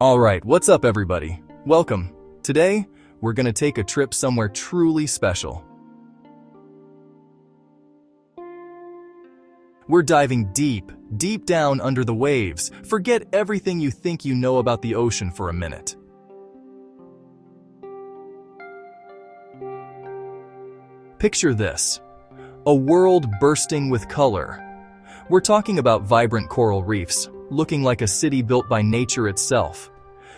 Alright, what's up everybody? Welcome. Today, we're gonna take a trip somewhere truly special. We're diving deep down under the waves. Forget everything you think you know about the ocean for a minute. Picture this. A world bursting with color. We're talking about vibrant coral reefs, looking like a city built by nature itself.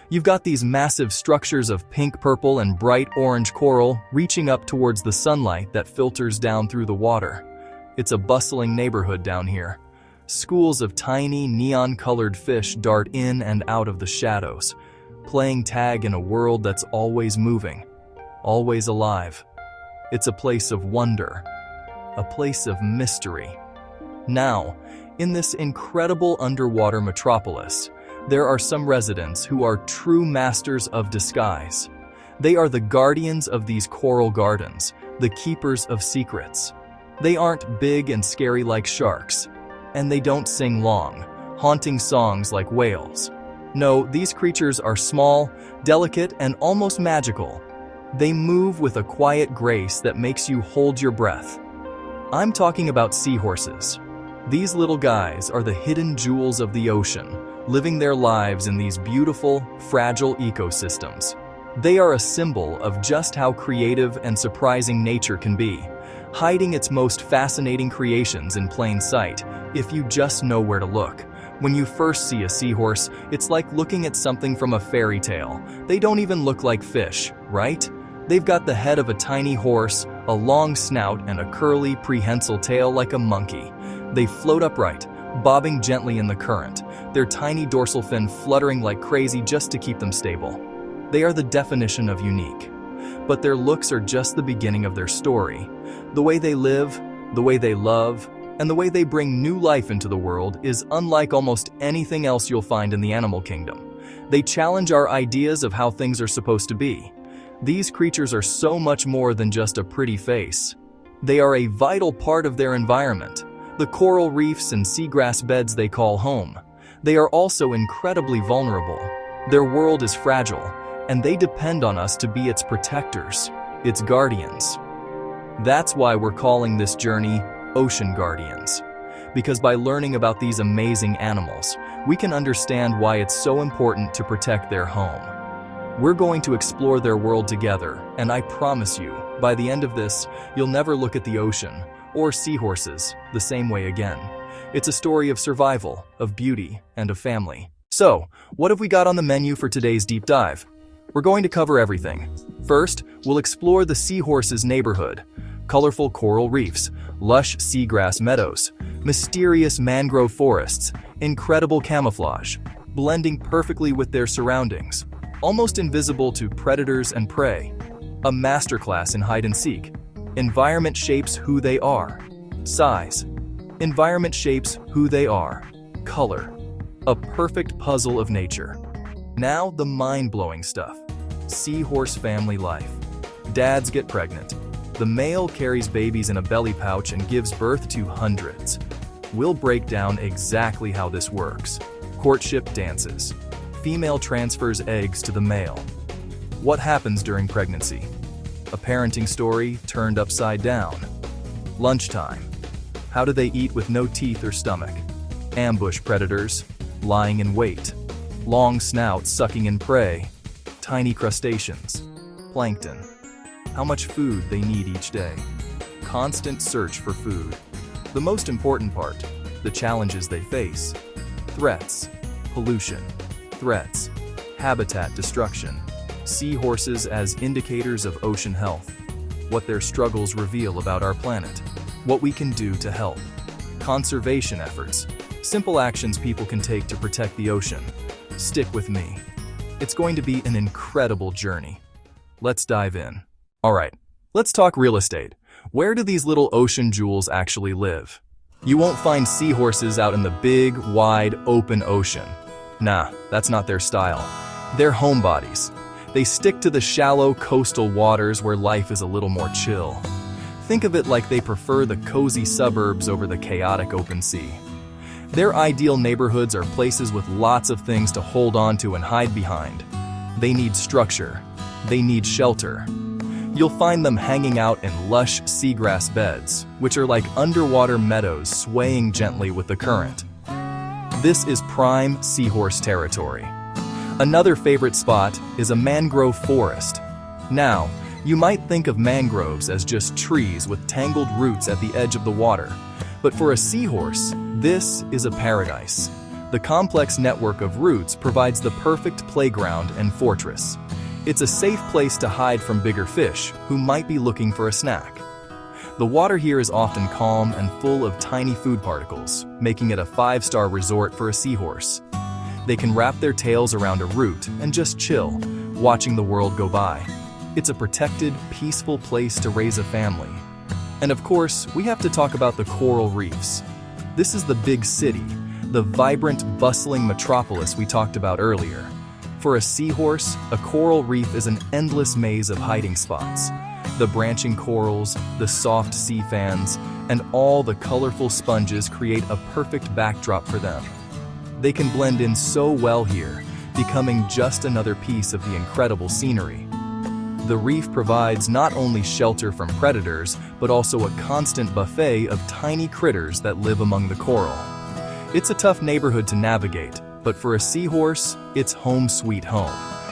You've got these massive structures of pink, purple, and bright orange coral reaching up towards the sunlight that filters down through the water. It's a bustling neighborhood down here. Schools of tiny, neon-colored fish dart in and out of the shadows, playing tag in a world that's always moving, always alive. It's a place of wonder, a place of mystery. Now, in this incredible underwater metropolis, there are some residents who are true masters of disguise. They are the guardians of these coral gardens, the keepers of secrets. They aren't big and scary like sharks, and they don't sing long, haunting songs like whales. No, these creatures are small, delicate, and almost magical. They move with a quiet grace that makes you hold your breath. I'm talking about seahorses. These little guys are the hidden jewels of the ocean, living their lives in these beautiful, fragile ecosystems. They are a symbol of just how creative and surprising nature can be, hiding its most fascinating creations in plain sight, if you just know where to look. When you first see a seahorse, it's like looking at something from a fairy tale. They don't even look like fish, right? They've got the head of a tiny horse, a long snout, and a curly, prehensile tail like a monkey. They float upright, bobbing gently in the current, their tiny dorsal fin fluttering like crazy just to keep them stable. They are the definition of unique. But their looks are just the beginning of their story. The way they live, the way they love, and the way they bring new life into the world is unlike almost anything else you'll find in the animal kingdom. They challenge our ideas of how things are supposed to be. These creatures are so much more than just a pretty face. They are a vital part of their environment, the coral reefs and seagrass beds they call home. They are also incredibly vulnerable. Their world is fragile, and they depend on us to be its protectors, its guardians. That's why we're calling this journey Ocean Guardians. Because by learning about these amazing animals, we can understand why it's so important to protect their home. We're going to explore their world together, and I promise you, by the end of this, you'll never look at the ocean or seahorses the same way again. It's a story of survival, of beauty, and of family. So, what have we got on the menu for today's deep dive? We're going to cover everything. First, we'll explore the seahorses' neighborhood. Colorful coral reefs, lush seagrass meadows, mysterious mangrove forests, incredible camouflage, blending perfectly with their surroundings, almost invisible to predators and prey. A masterclass in hide and seek. Environment shapes who they are. Size. Environment shapes who they are. Color. A perfect puzzle of nature. Now the mind-blowing stuff. Seahorse family life. Dads get pregnant. The male carries babies in a belly pouch and gives birth to hundreds. We'll break down exactly how this works. Courtship dances. Female transfers eggs to the male. What happens during pregnancy? A parenting story turned upside down. Lunchtime. How do they eat with no teeth or stomach? Ambush predators, lying in wait. Long snouts sucking in prey. Tiny crustaceans. Plankton. How much food they need each day. Constant search for food. The most important part, the challenges they face. Threats. Pollution. Threats. Habitat destruction. Seahorses as indicators of ocean health. What their struggles reveal about our planet. What we can do to help. Conservation efforts. Simple actions people can take to protect the ocean. Stick with me. It's going to be an incredible journey. Let's dive in. Alright, let's talk real estate. Where do these little ocean jewels actually live? You won't find seahorses out in the big, wide, open ocean. Nah, that's not their style. They're homebodies. They stick to the shallow coastal waters where life is a little more chill. Think of it like they prefer the cozy suburbs over the chaotic open sea. Their ideal neighborhoods are places with lots of things to hold on to and hide behind. They need structure. They need shelter. You'll find them hanging out in lush seagrass beds, which are like underwater meadows swaying gently with the current. This is prime seahorse territory. Another favorite spot is a mangrove forest. Now, you might think of mangroves as just trees with tangled roots at the edge of the water, but for a seahorse, this is a paradise. The complex network of roots provides the perfect playground and fortress. It's a safe place to hide from bigger fish who might be looking for a snack. The water here is often calm and full of tiny food particles, making it a 5-star resort for a seahorse. They can wrap their tails around a root and just chill, watching the world go by. It's a protected, peaceful place to raise a family. And of course, we have to talk about the coral reefs. This is the big city, the vibrant, bustling metropolis we talked about earlier. For a seahorse, a coral reef is an endless maze of hiding spots. The branching corals, the soft sea fans, and all the colorful sponges create a perfect backdrop for them. They can blend in so well here, becoming just another piece of the incredible scenery. The reef provides not only shelter from predators, but also a constant buffet of tiny critters that live among the coral. It's a tough neighborhood to navigate, but for a seahorse, it's home sweet home.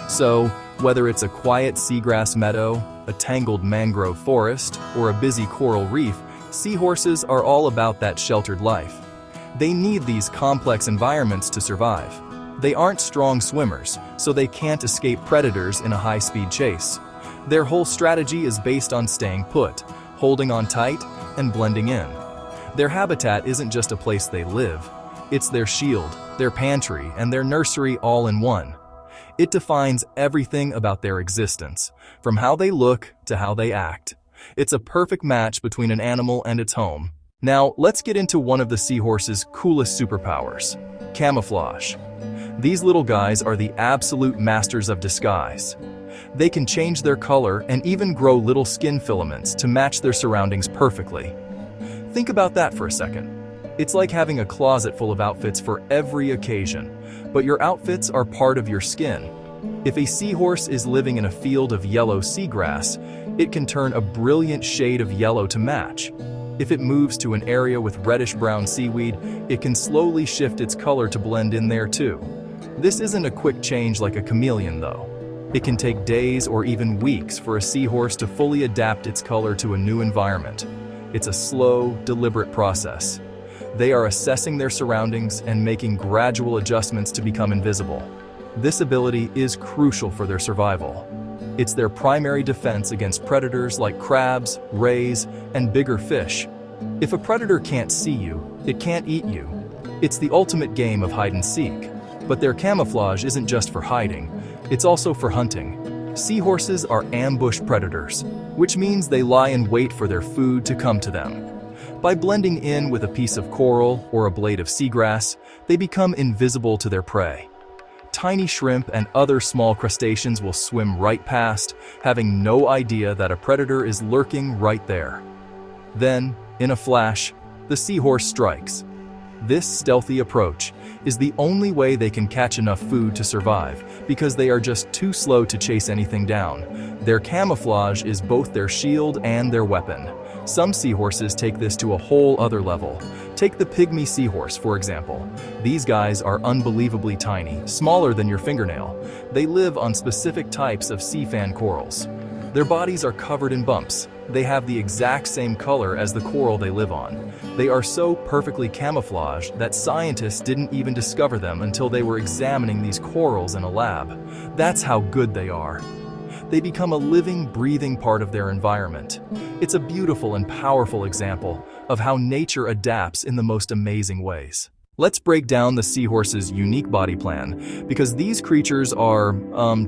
So, whether it's a quiet seagrass meadow, a tangled mangrove forest, or a busy coral reef, seahorses are all about that sheltered life. They need these complex environments to survive. They aren't strong swimmers, so they can't escape predators in a high-speed chase. Their whole strategy is based on staying put, holding on tight, and blending in. Their habitat isn't just a place they live. It's their shield, their pantry, and their nursery all in one. It defines everything about their existence, from how they look to how they act. It's a perfect match between an animal and its home. Now, let's get into one of the seahorse's coolest superpowers: camouflage. These little guys are the absolute masters of disguise. They can change their color and even grow little skin filaments to match their surroundings perfectly. Think about that for a second. It's like having a closet full of outfits for every occasion, but your outfits are part of your skin. If a seahorse is living in a field of yellow seagrass, it can turn a brilliant shade of yellow to match. If it moves to an area with reddish-brown seaweed, it can slowly shift its color to blend in there too. This isn't a quick change like a chameleon though. It can take days or even weeks for a seahorse to fully adapt its color to a new environment. It's a slow, deliberate process. They are assessing their surroundings and making gradual adjustments to become invisible. This ability is crucial for their survival. It's their primary defense against predators like crabs, rays, and bigger fish. If a predator can't see you, it can't eat you. It's the ultimate game of hide and seek. But their camouflage isn't just for hiding, it's also for hunting. Seahorses are ambush predators, which means they lie in wait for their food to come to them. By blending in with a piece of coral or a blade of seagrass, they become invisible to their prey. Tiny shrimp and other small crustaceans will swim right past, having no idea that a predator is lurking right there. Then, in a flash, the seahorse strikes. This stealthy approach is the only way they can catch enough food to survive, because they are just too slow to chase anything down. Their camouflage is both their shield and their weapon. Some seahorses take this to a whole other level. Take the pygmy seahorse, for example. These guys are unbelievably tiny, smaller than your fingernail. They live on specific types of sea fan corals. Their bodies are covered in bumps. They have the exact same color as the coral they live on. They are so perfectly camouflaged that scientists didn't even discover them until they were examining these corals in a lab. That's how good they are. They become a living, breathing part of their environment. It's a beautiful and powerful example of how nature adapts in the most amazing ways. Let's break down the seahorse's unique body plan, because these creatures are,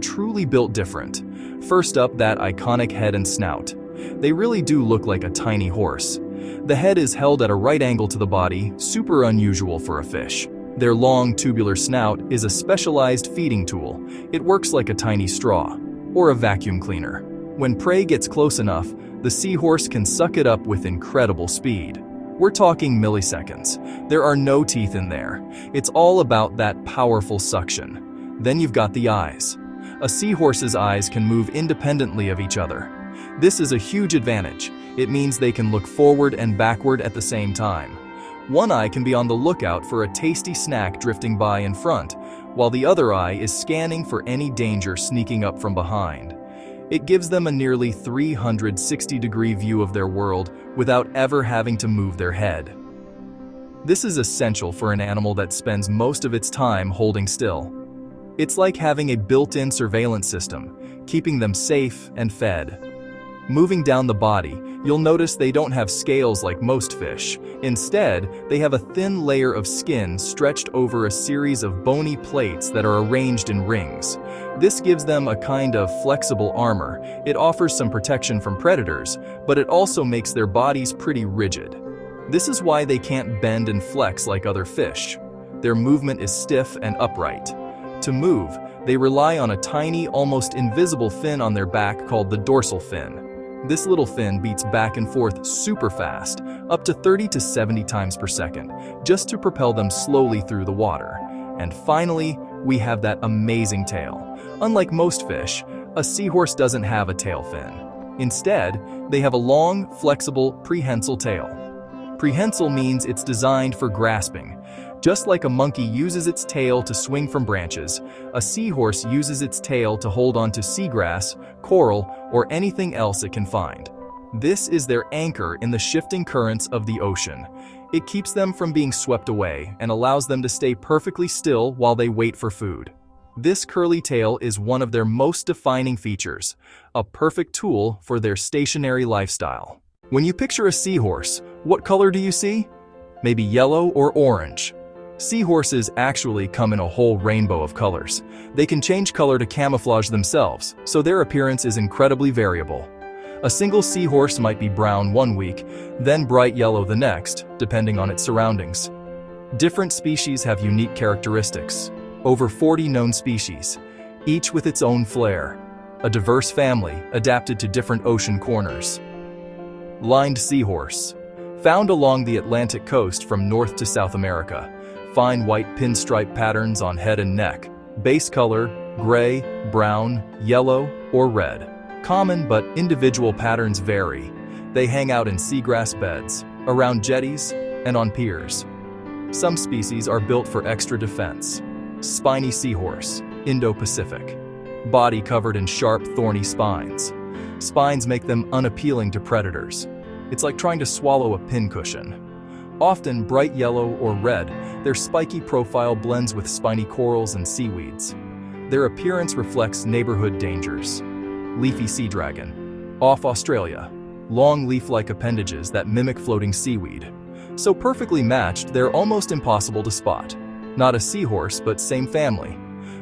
truly built different. First up, that iconic head and snout. They really do look like a tiny horse. The head is held at a right angle to the body, super unusual for a fish. Their long, tubular snout is a specialized feeding tool. It works like a tiny straw, or a vacuum cleaner. When prey gets close enough, the seahorse can suck it up with incredible speed. We're talking milliseconds. There are no teeth in there. It's all about that powerful suction. Then you've got the eyes. A seahorse's eyes can move independently of each other. This is a huge advantage. It means they can look forward and backward at the same time. One eye can be on the lookout for a tasty snack drifting by in front, while the other eye is scanning for any danger sneaking up from behind. It gives them a nearly 360-degree view of their world without ever having to move their head. This is essential for an animal that spends most of its time holding still. It's like having a built-in surveillance system, keeping them safe and fed. Moving down the body, you'll notice they don't have scales like most fish. Instead, they have a thin layer of skin stretched over a series of bony plates that are arranged in rings. This gives them a kind of flexible armor. It offers some protection from predators, but it also makes their bodies pretty rigid. This is why they can't bend and flex like other fish. Their movement is stiff and upright. To move, they rely on a tiny, almost invisible fin on their back called the dorsal fin. This little fin beats back and forth super fast, up to 30 to 70 times per second, just to propel them slowly through the water. And finally, we have that amazing tail. Unlike most fish, a seahorse doesn't have a tail fin. Instead, they have a long, flexible, prehensile tail. Prehensile means it's designed for grasping. Just like a monkey uses its tail to swing from branches, a seahorse uses its tail to hold onto seagrass, coral, or anything else it can find. This is their anchor in the shifting currents of the ocean. It keeps them from being swept away and allows them to stay perfectly still while they wait for food. This curly tail is one of their most defining features, a perfect tool for their stationary lifestyle. When you picture a seahorse, what color do you see? Maybe yellow or orange. Seahorses actually come in a whole rainbow of colors. They can change color to camouflage themselves, so their appearance is incredibly variable. A single seahorse might be brown one week, then bright yellow the next, depending on its surroundings. Different species have unique characteristics. Over 40 known species, each with its own flair. A diverse family adapted to different ocean corners. Lined seahorse. Found along the Atlantic coast from North to South America. Fine white pinstripe patterns on head and neck. Base color, gray, brown, yellow, or red. Common but individual patterns vary. They hang out in seagrass beds, around jetties, and on piers. Some species are built for extra defense. Spiny seahorse, Indo-Pacific. Body covered in sharp, thorny spines. Spines make them unappealing to predators. It's like trying to swallow a pincushion. Often bright yellow or red, their spiky profile blends with spiny corals and seaweeds. Their appearance reflects neighborhood dangers. Leafy sea dragon. Off Australia. Long leaf-like appendages that mimic floating seaweed. So perfectly matched, they're almost impossible to spot. Not a seahorse, but same family.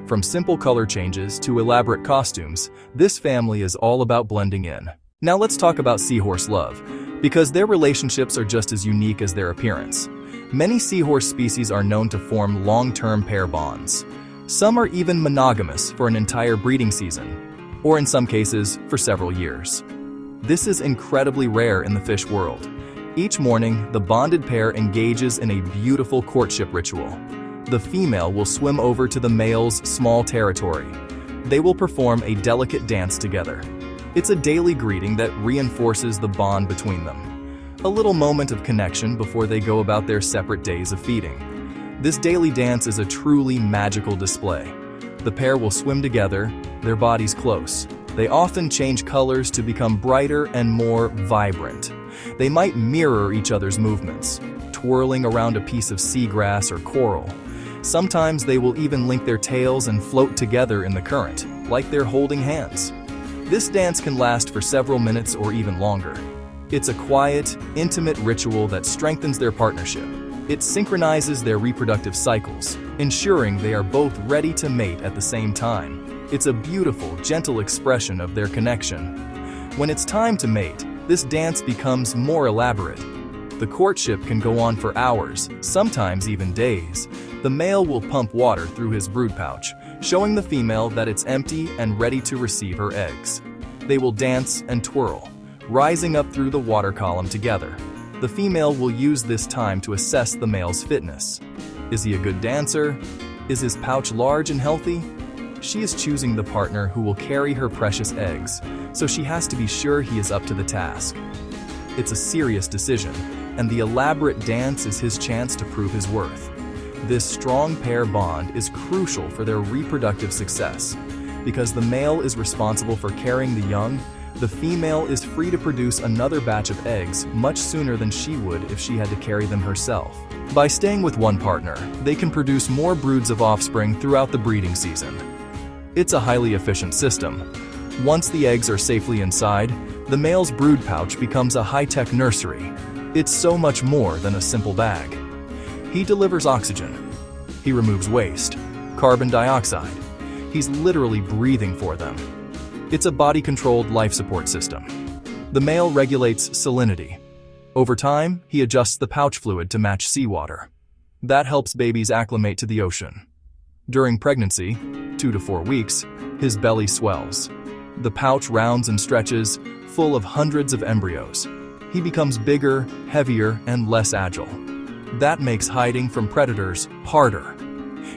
From simple color changes to elaborate costumes, this family is all about blending in. Now let's talk about seahorse love, because their relationships are just as unique as their appearance. Many seahorse species are known to form long-term pair bonds. Some are even monogamous for an entire breeding season, or in some cases, for several years. This is incredibly rare in the fish world. Each morning, the bonded pair engages in a beautiful courtship ritual. The female will swim over to the male's small territory. They will perform a delicate dance together. It's a daily greeting that reinforces the bond between them. A little moment of connection before they go about their separate days of feeding. This daily dance is a truly magical display. The pair will swim together, their bodies close. They often change colors to become brighter and more vibrant. They might mirror each other's movements, twirling around a piece of seagrass or coral. Sometimes they will even link their tails and float together in the current, like they're holding hands. This dance can last for several minutes or even longer. It's a quiet, intimate ritual that strengthens their partnership. It synchronizes their reproductive cycles, ensuring they are both ready to mate at the same time. It's a beautiful, gentle expression of their connection. When it's time to mate, this dance becomes more elaborate. The courtship can go on for hours, sometimes even days. The male will pump water through his brood pouch, showing the female that it's empty and ready to receive her eggs. They will dance and twirl, rising up through the water column together. The female will use this time to assess the male's fitness. Is he a good dancer? Is his pouch large and healthy? She is choosing the partner who will carry her precious eggs, so she has to be sure he is up to the task. It's a serious decision, and the elaborate dance is his chance to prove his worth. This strong pair bond is crucial for their reproductive success. Because the male is responsible for carrying the young, the female is free to produce another batch of eggs much sooner than she would if she had to carry them herself. By staying with one partner, they can produce more broods of offspring throughout the breeding season. It's a highly efficient system. Once the eggs are safely inside, the male's brood pouch becomes a high-tech nursery. It's so much more than a simple bag. He delivers oxygen. He removes waste, carbon dioxide. He's literally breathing for them. It's a body-controlled life support system. The male regulates salinity. Over time, he adjusts the pouch fluid to match seawater. That helps babies acclimate to the ocean. During pregnancy, 2 to 4 weeks, his belly swells. The pouch rounds and stretches, full of hundreds of embryos. He becomes bigger, heavier, and less agile. That makes hiding from predators harder.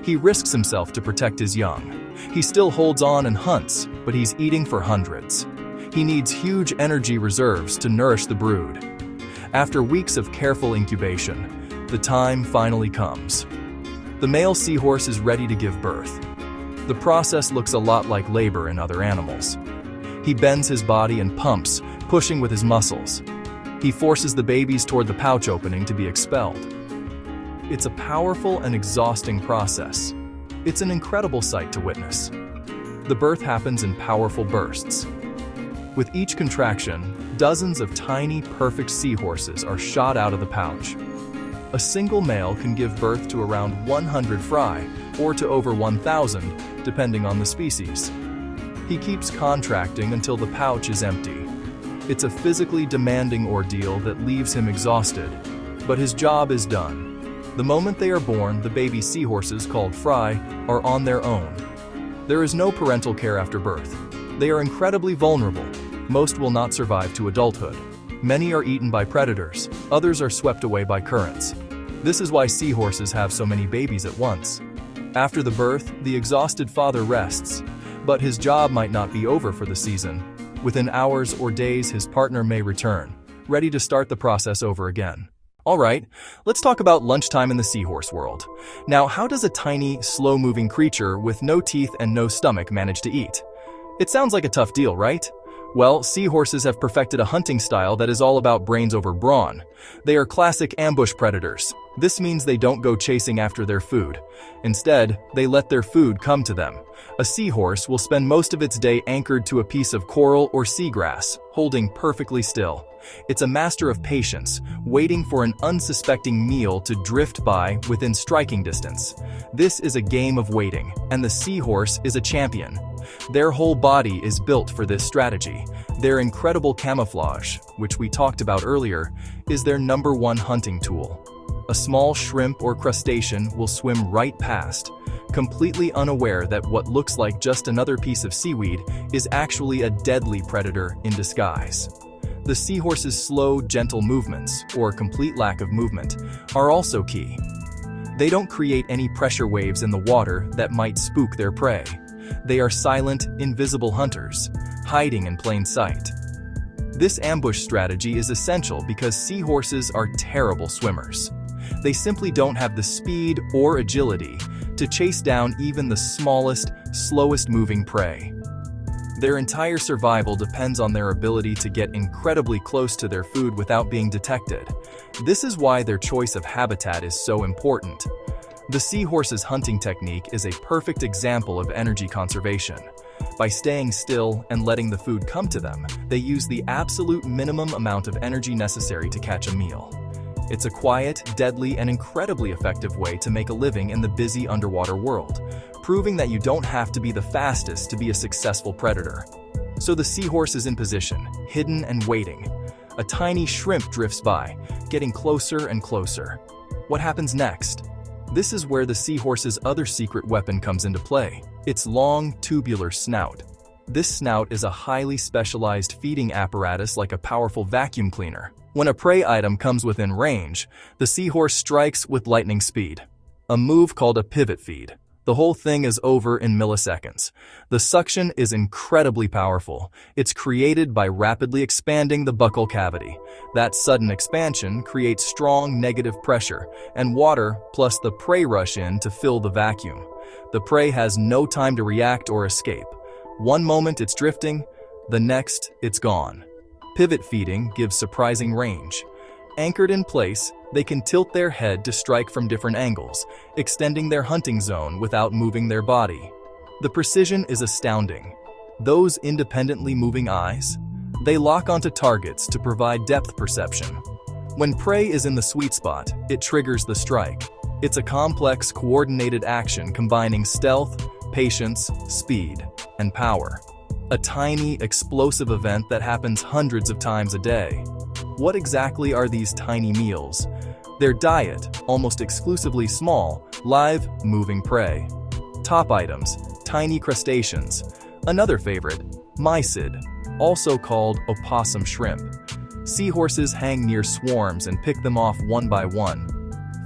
He risks himself to protect his young. He still holds on and hunts, but he's eating for hundreds. He needs huge energy reserves to nourish the brood. After weeks of careful incubation, the time finally comes. The male seahorse is ready to give birth. The process looks a lot like labor in other animals. He bends his body and pumps, pushing with his muscles. He forces the babies toward the pouch opening to be expelled. It's a powerful and exhausting process. It's an incredible sight to witness. The birth happens in powerful bursts. With each contraction, dozens of tiny, perfect seahorses are shot out of the pouch. A single male can give birth to around 100 fry, or to over 1,000, depending on the species. He keeps contracting until the pouch is empty. It's a physically demanding ordeal that leaves him exhausted, but his job is done. The moment they are born, the baby seahorses, called fry, are on their own. There is no parental care after birth. They are incredibly vulnerable. Most will not survive to adulthood. Many are eaten by predators. Others are swept away by currents. This is why seahorses have so many babies at once. After the birth, the exhausted father rests. But his job might not be over for the season. Within hours or days, his partner may return, ready to start the process over again. Alright, let's talk about lunchtime in the seahorse world. Now, how does a tiny, slow-moving creature with no teeth and no stomach manage to eat? It sounds like a tough deal, right? Well, seahorses have perfected a hunting style that is all about brains over brawn. They are classic ambush predators. This means they don't go chasing after their food. Instead, they let their food come to them. A seahorse will spend most of its day anchored to a piece of coral or seagrass, holding perfectly still. It's a master of patience, waiting for an unsuspecting meal to drift by within striking distance. This is a game of waiting, and the seahorse is a champion. Their whole body is built for this strategy. Their incredible camouflage, which we talked about earlier, is their #1 hunting tool. A small shrimp or crustacean will swim right past, completely unaware that what looks like just another piece of seaweed is actually a deadly predator in disguise. The seahorse's slow, gentle movements, or complete lack of movement, are also key. They don't create any pressure waves in the water that might spook their prey. They are silent, invisible hunters, hiding in plain sight. This ambush strategy is essential because seahorses are terrible swimmers. They simply don't have the speed or agility to chase down even the smallest, slowest moving prey. Their entire survival depends on their ability to get incredibly close to their food without being detected. This is why their choice of habitat is so important. The seahorse's hunting technique is a perfect example of energy conservation. By staying still and letting the food come to them, they use the absolute minimum amount of energy necessary to catch a meal. It's a quiet, deadly, and incredibly effective way to make a living in the busy underwater world, proving that you don't have to be the fastest to be a successful predator. So the seahorse is in position, hidden and waiting. A tiny shrimp drifts by, getting closer and closer. What happens next? This is where the seahorse's other secret weapon comes into play, its long, tubular snout. This snout is a highly specialized feeding apparatus like a powerful vacuum cleaner. When a prey item comes within range, the seahorse strikes with lightning speed. A move called a pivot feed. The whole thing is over in milliseconds. The suction is incredibly powerful. It's created by rapidly expanding the buccal cavity. That sudden expansion creates strong negative pressure, and water plus the prey rush in to fill the vacuum. The prey has no time to react or escape. One moment it's drifting, the next it's gone. Pivot feeding gives surprising range. Anchored in place, they can tilt their head to strike from different angles, extending their hunting zone without moving their body. The precision is astounding. Those independently moving eyes, they lock onto targets to provide depth perception. When prey is in the sweet spot, it triggers the strike. It's a complex, coordinated action combining stealth, patience, speed, and power. A tiny, explosive event that happens hundreds of times a day. What exactly are these tiny meals? Their diet, almost exclusively small, live, moving prey. Top items, tiny crustaceans. Another favorite, mysid, also called opossum shrimp. Seahorses hang near swarms and pick them off one by one.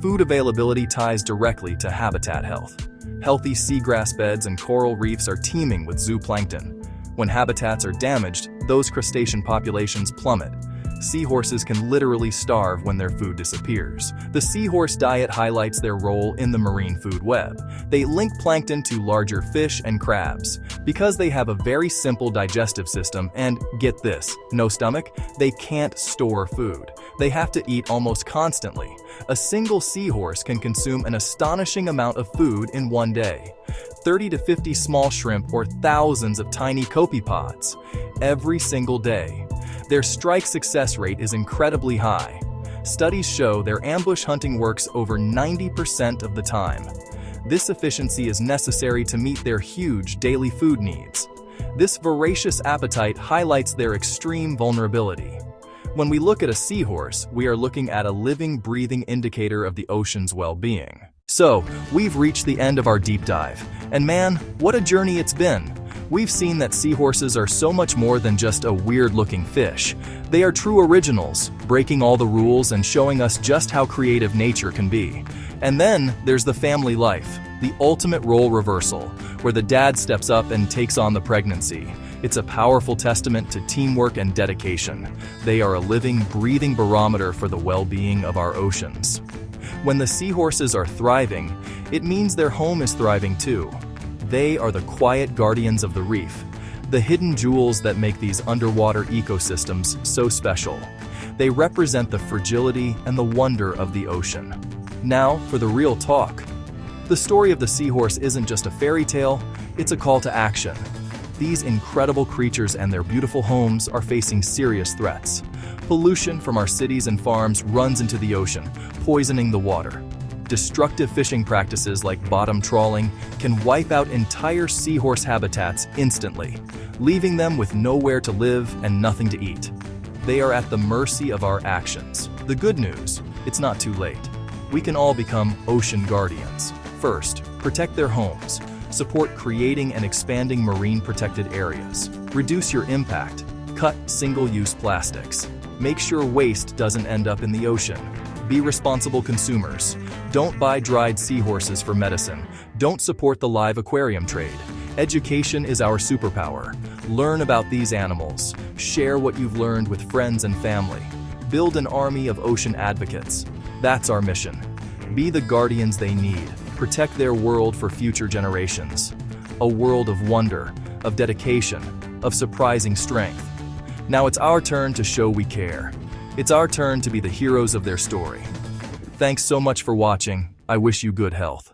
Food availability ties directly to habitat health. Healthy seagrass beds and coral reefs are teeming with zooplankton. When habitats are damaged, those crustacean populations plummet. Seahorses can literally starve when their food disappears. The seahorse diet highlights their role in the marine food web. They link plankton to larger fish and crabs. Because they have a very simple digestive system and, get this, no stomach, they can't store food. They have to eat almost constantly. A single seahorse can consume an astonishing amount of food in one day. 30 to 50 small shrimp or thousands of tiny copepods every single day. Their strike success rate is incredibly high. Studies show their ambush hunting works over 90% of the time. This efficiency is necessary to meet their huge daily food needs. This voracious appetite highlights their extreme vulnerability. When we look at a seahorse, we are looking at a living, breathing indicator of the ocean's well-being. So, we've reached the end of our deep dive. And man, what a journey it's been! We've seen that seahorses are so much more than just a weird-looking fish. They are true originals, breaking all the rules and showing us just how creative nature can be. And then there's the family life, the ultimate role reversal, where the dad steps up and takes on the pregnancy. It's a powerful testament to teamwork and dedication. They are a living, breathing barometer for the well-being of our oceans. When the seahorses are thriving, it means their home is thriving too. They are the quiet guardians of the reef, the hidden jewels that make these underwater ecosystems so special. They represent the fragility and the wonder of the ocean. Now, for the real talk. The story of the seahorse isn't just a fairy tale, it's a call to action. These incredible creatures and their beautiful homes are facing serious threats. Pollution from our cities and farms runs into the ocean, poisoning the water. Destructive fishing practices like bottom trawling can wipe out entire seahorse habitats instantly, leaving them with nowhere to live and nothing to eat. They are at the mercy of our actions. The good news, it's not too late. We can all become ocean guardians. First, protect their homes. Support creating and expanding marine protected areas. Reduce your impact. Cut single-use plastics. Make sure waste doesn't end up in the ocean. Be responsible consumers. Don't buy dried seahorses for medicine. Don't support the live aquarium trade. Education is our superpower. Learn about these animals. Share what you've learned with friends and family. Build an army of ocean advocates. That's our mission. Be the guardians they need. Protect their world for future generations. A world of wonder, of dedication, of surprising strength. Now it's our turn to show we care. It's our turn to be the heroes of their story. Thanks so much for watching. I wish you good health.